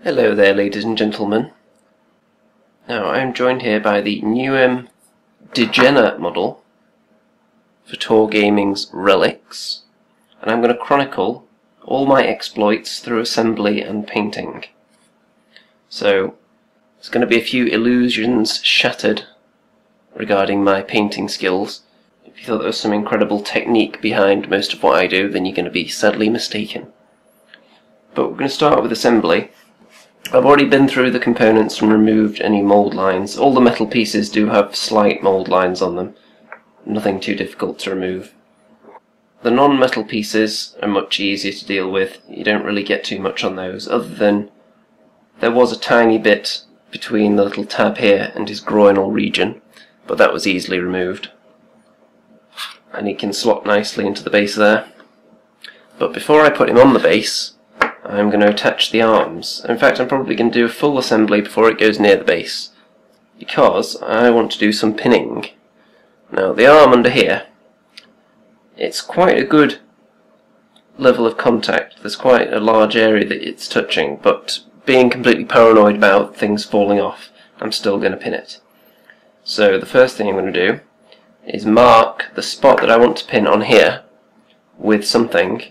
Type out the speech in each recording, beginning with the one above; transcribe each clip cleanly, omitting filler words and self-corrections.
Hello there, ladies and gentlemen. Now I am joined here by the Nuem Degener model for Tor Gaming's Relics, and I'm going to chronicle all my exploits through assembly and painting. So there's going to be a few illusions shattered regarding my painting skills. If you thought there was some incredible technique behind most of what I do, then you're going to be sadly mistaken. But we're going to start with assembly. I've already been through the components and removed any mould lines. All the metal pieces do have slight mould lines on them. Nothing too difficult to remove. The non-metal pieces are much easier to deal with. You don't really get too much on those, other than there was a tiny bit between the little tab here and his groinal region, but that was easily removed. And he can slot nicely into the base there. But before I put him on the base, I'm going to attach the arms. In fact, I'm probably going to do a full assembly before it goes near the base, because I want to do some pinning. Now, the arm under here, it's quite a good level of contact. There's quite a large area that it's touching, but being completely paranoid about things falling off, I'm still going to pin it. So the first thing I'm going to do is mark the spot that I want to pin on here with something,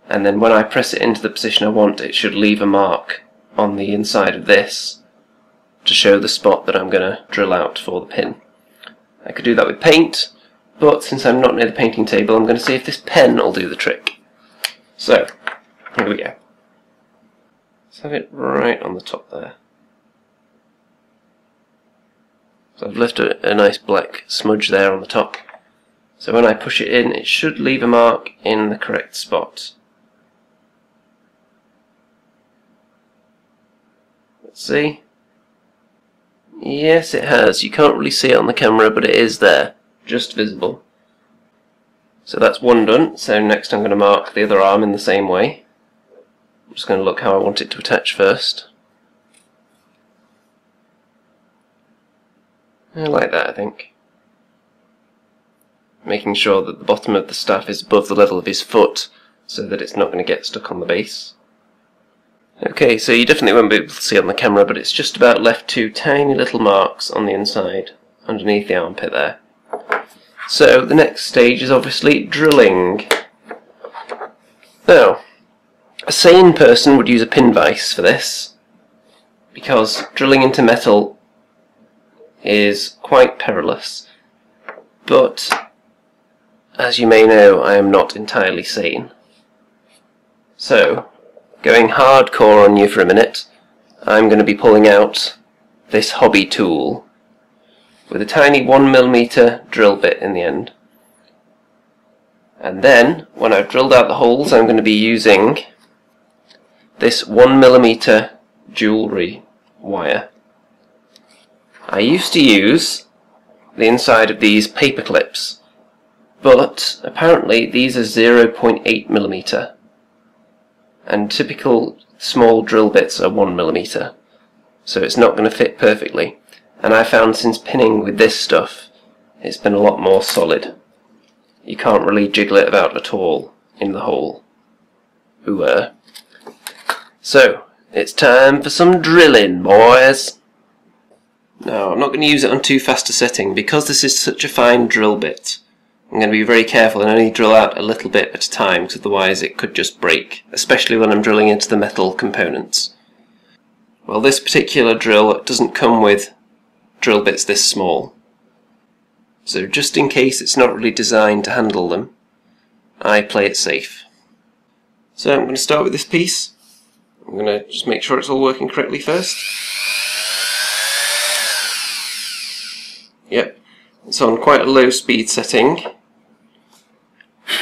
and then when I press it into the position I want, it should leave a mark on the inside of this to show the spot that I'm going to drill out for the pin. I could do that with paint, but since I'm not near the painting table, I'm going to see if this pen will do the trick. So, here we go. Let's have it right on the top there. So I've left a nice black smudge there on the top. So when I push it in, it should leave a mark in the correct spot. Let's see. Yes, it has. You can't really see it on the camera, but it is there, just visible. So that's one done. So next I'm going to mark the other arm in the same way. I'm just going to look how I want it to attach first. I like that, I think. Making sure that the bottom of the staff is above the level of his foot, so that it's not going to get stuck on the base. Okay, so you definitely won't be able to see it on the camera, but it's just about left two tiny little marks on the inside, underneath the armpit there. So the next stage is obviously drilling. Now, a sane person would use a pin vise for this, because drilling into metal is quite perilous. But, as you may know, I am not entirely sane. So, going hardcore on you for a minute, I'm going to be pulling out this hobby tool with a tiny 1mm drill bit in the end. And then, when I've drilled out the holes, I'm going to be using this 1mm jewellery wire. I used to use the inside of these paper clips, but apparently these are 0.8mm. And typical small drill bits are 1mm, so it's not going to fit perfectly. And I found since pinning with this stuff, it's been a lot more solid. You can't really jiggle it about at all in the hole. Ooh. So, it's time for some drilling, boys! Now, I'm not going to use it on too fast a setting, because this is such a fine drill bit. I'm going to be very careful and only drill out a little bit at a time, because otherwise it could just break, especially when I'm drilling into the metal components. Well, this particular drill doesn't come with drill bits this small, so just in case it's not really designed to handle them, I play it safe. So I'm going to start with this piece. I'm going to just make sure it's all working correctly first. Yep, it's on quite a low speed setting.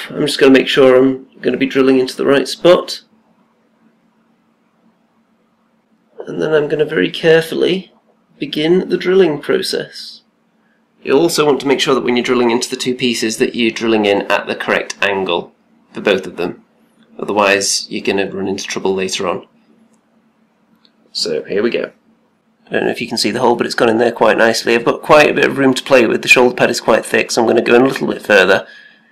I'm just going to make sure I'm going to be drilling into the right spot. And then I'm going to very carefully begin the drilling process. You also want to make sure that when you're drilling into the two pieces that you're drilling in at the correct angle for both of them. Otherwise you're going to run into trouble later on. So here we go. I don't know if you can see the hole, but it's gone in there quite nicely. I've got quite a bit of room to play with. The shoulder pad is quite thick, so I'm going to go in a little bit further.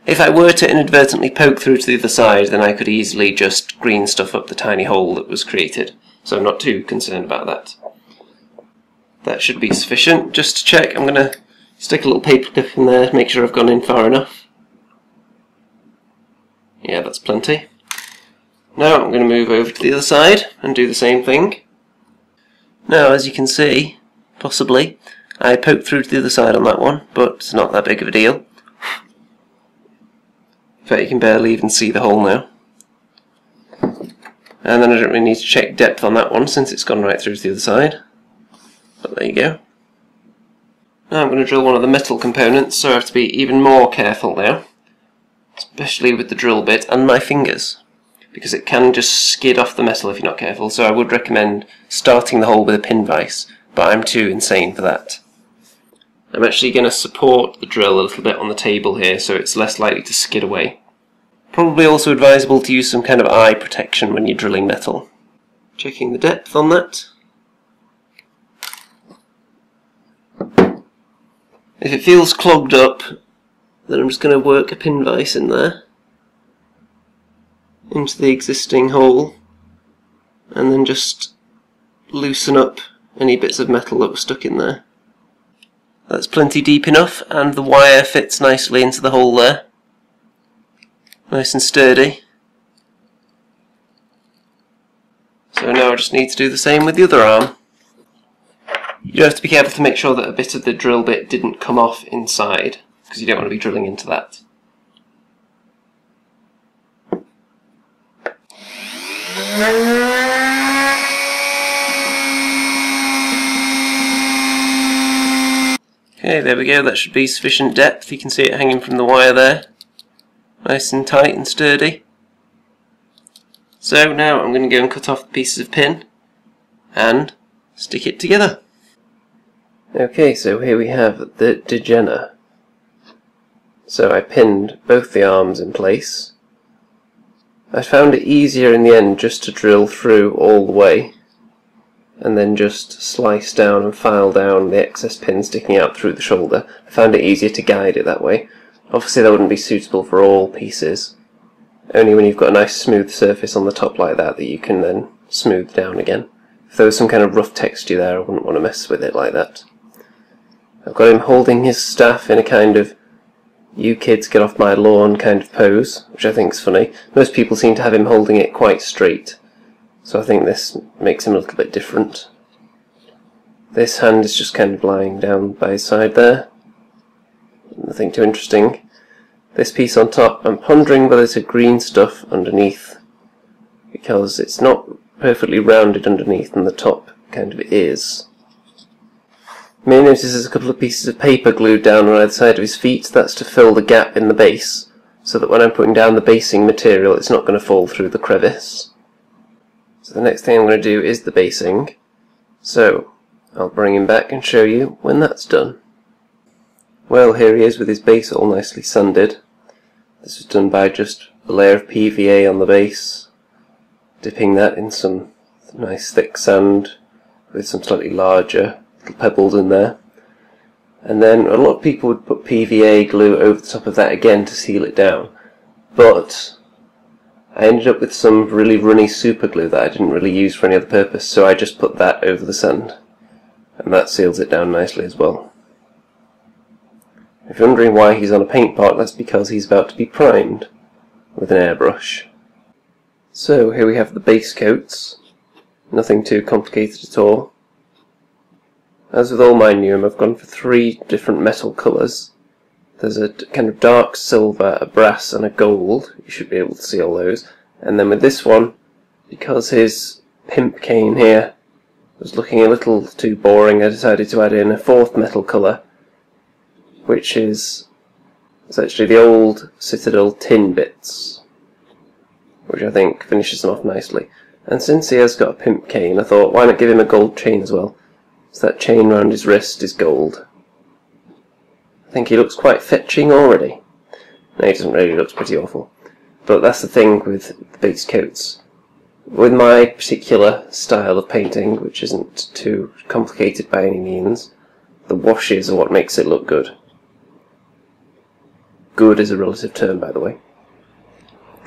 If I were to inadvertently poke through to the other side, then I could easily just green stuff up the tiny hole that was created. so I'm not too concerned about that. That should be sufficient. Just to check, I'm going to stick a little paper clip in there to make sure I've gone in far enough. Yeah, that's plenty. Now I'm going to move over to the other side and do the same thing. Now, as you can see, possibly, I poked through to the other side on that one, but it's not that big of a deal. In fact, you can barely even see the hole now. And then I don't really need to check depth on that one since it's gone right through to the other side. But there you go. Now I'm going to drill one of the metal components, so I have to be even more careful now. Especially with the drill bit and my fingers, because it can just skid off the metal if you're not careful, so I would recommend starting the hole with a pin vise, but I'm too insane for that. I'm actually going to support the drill a little bit on the table here so it's less likely to skid away. Probably also advisable to use some kind of eye protection when you're drilling metal. Checking the depth on that. If it feels clogged up, then I'm just going to work a pin vise in there into the existing hole and then just loosen up any bits of metal that were stuck in there. That's plenty deep enough and the wire fits nicely into the hole there. Nice and sturdy. So now I just need to do the same with the other arm. You do have to be careful to make sure that a bit of the drill bit didn't come off inside, because you don't want to be drilling into that. Okay, there we go, that should be sufficient depth. You can see it hanging from the wire there. Nice and tight and sturdy. So now I'm going to go and cut off the pieces of pin and stick it together. Okay, so here we have the Degener. So I pinned both the arms in place. I found it easier in the end just to drill through all the way and then just slice down and file down the excess pin sticking out through the shoulder. I found it easier to guide it that way. Obviously that wouldn't be suitable for all pieces. Only when you've got a nice smooth surface on the top like that you can then smooth down again. If there was some kind of rough texture there, I wouldn't want to mess with it like that. I've got him holding his staff in a kind of "you kids get off my lawn" kind of pose, which I think is funny. Most people seem to have him holding it quite straight, so I think this makes him a little bit different. This hand is just kind of lying down by his side there. Nothing too interesting. This piece on top, I'm pondering whether it's a green stuff underneath, because it's not perfectly rounded underneath and the top kind of is. You may notice there's a couple of pieces of paper glued down on either side of his feet. That's to fill the gap in the base, so that when I'm putting down the basing material it's not going to fall through the crevice. So the next thing I'm going to do is the basing. So I'll bring him back and show you when that's done. Well, here he is with his base all nicely sanded. This was done by just a layer of PVA on the base, dipping that in some nice thick sand with some slightly larger little pebbles in there. And then a lot of people would put PVA glue over the top of that again to seal it down. But I ended up with some really runny super glue that I didn't really use for any other purpose, so I just put that over the sand. And that seals it down nicely as well. If you're wondering why he's on a paint pot, that's because he's about to be primed with an airbrush. So here we have the base coats. Nothing too complicated at all. As with all my Nuem, I've gone for 3 different metal colours. There's a kind of dark silver, a brass and a gold. You should be able to see all those. And then with this one, because his pimp cane here was looking a little too boring, I decided to add in a 4th metal colour, which is actually the old Citadel tin bits, which I think finishes them off nicely. And since he has got a pimp cane, I thought, why not give him a gold chain as well? So that chain round his wrist is gold. I think he looks quite fetching already. No, he doesn't really, looks pretty awful. But that's the thing with the base coats. With my particular style of painting, which isn't too complicated by any means, the washes are what makes it look good. Good is a relative term, by the way.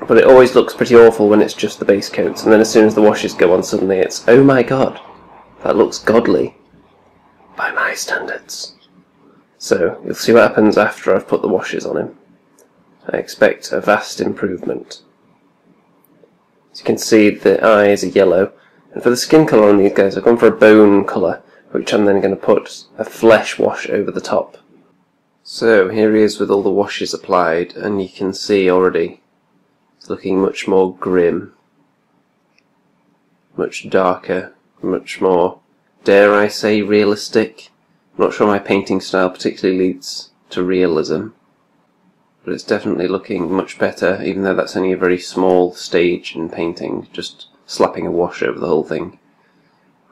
But it always looks pretty awful when it's just the base coats, and then as soon as the washes go on, suddenly it's, oh my god, that looks godly by my standards. So you'll see what happens after I've put the washes on him. I expect a vast improvement. As you can see, the eyes are yellow, and for the skin colour on these guys I've gone for a bone colour, which I'm then going to put a flesh wash over the top. So here he is with all the washes applied, and you can see already it's looking much more grim, much darker, much more, dare I say, realistic. I'm not sure my painting style particularly leads to realism, but it's definitely looking much better, even though that's only a very small stage in painting, just slapping a wash over the whole thing.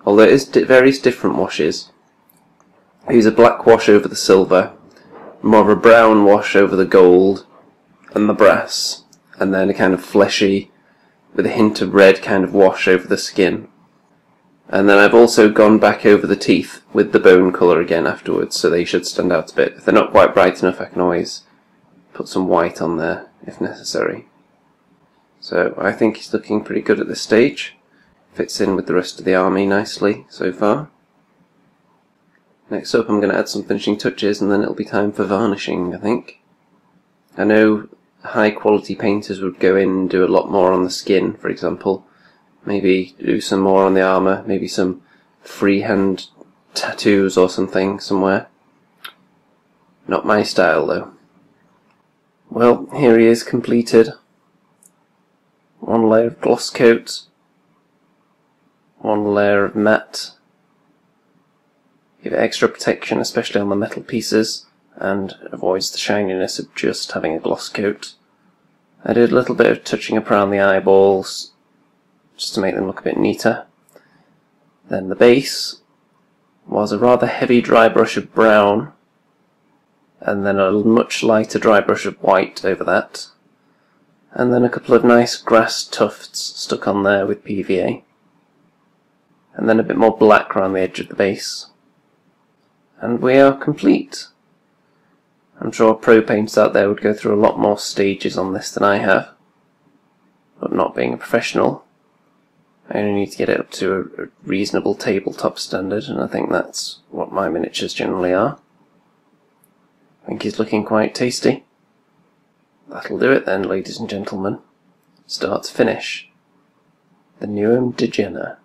Although it is various different washes. I use a black wash over the silver, more of a brown wash over the gold and the brass, and then a kind of fleshy, with a hint of red kind of wash over the skin. And then I've also gone back over the teeth with the bone colour again afterwards, so they should stand out a bit. If they're not quite bright enough, I can always put some white on there if necessary. So I think he's looking pretty good at this stage. Fits in with the rest of the army nicely so far. Next up I'm going to add some finishing touches, and then it'll be time for varnishing, I think. I know high quality painters would go in and do a lot more on the skin, for example. Maybe do some more on the armour, maybe some freehand tattoos or something somewhere. Not my style though. Well, here he is completed. One layer of gloss coat, one layer of matte. Give it extra protection, especially on the metal pieces, and avoids the shininess of just having a gloss coat. I did a little bit of touching up around the eyeballs, just to make them look a bit neater. Then the base was a rather heavy dry brush of brown, and then a much lighter dry brush of white over that, and then a couple of nice grass tufts stuck on there with PVA, and then a bit more black around the edge of the base. And we are complete. I'm sure pro painters out there would go through a lot more stages on this than I have, but not being a professional, I only need to get it up to a reasonable tabletop standard, and I think that's what my miniatures generally are. I think he's looking quite tasty. That'll do it then, ladies and gentlemen. Start to finish. The Nuem Degener.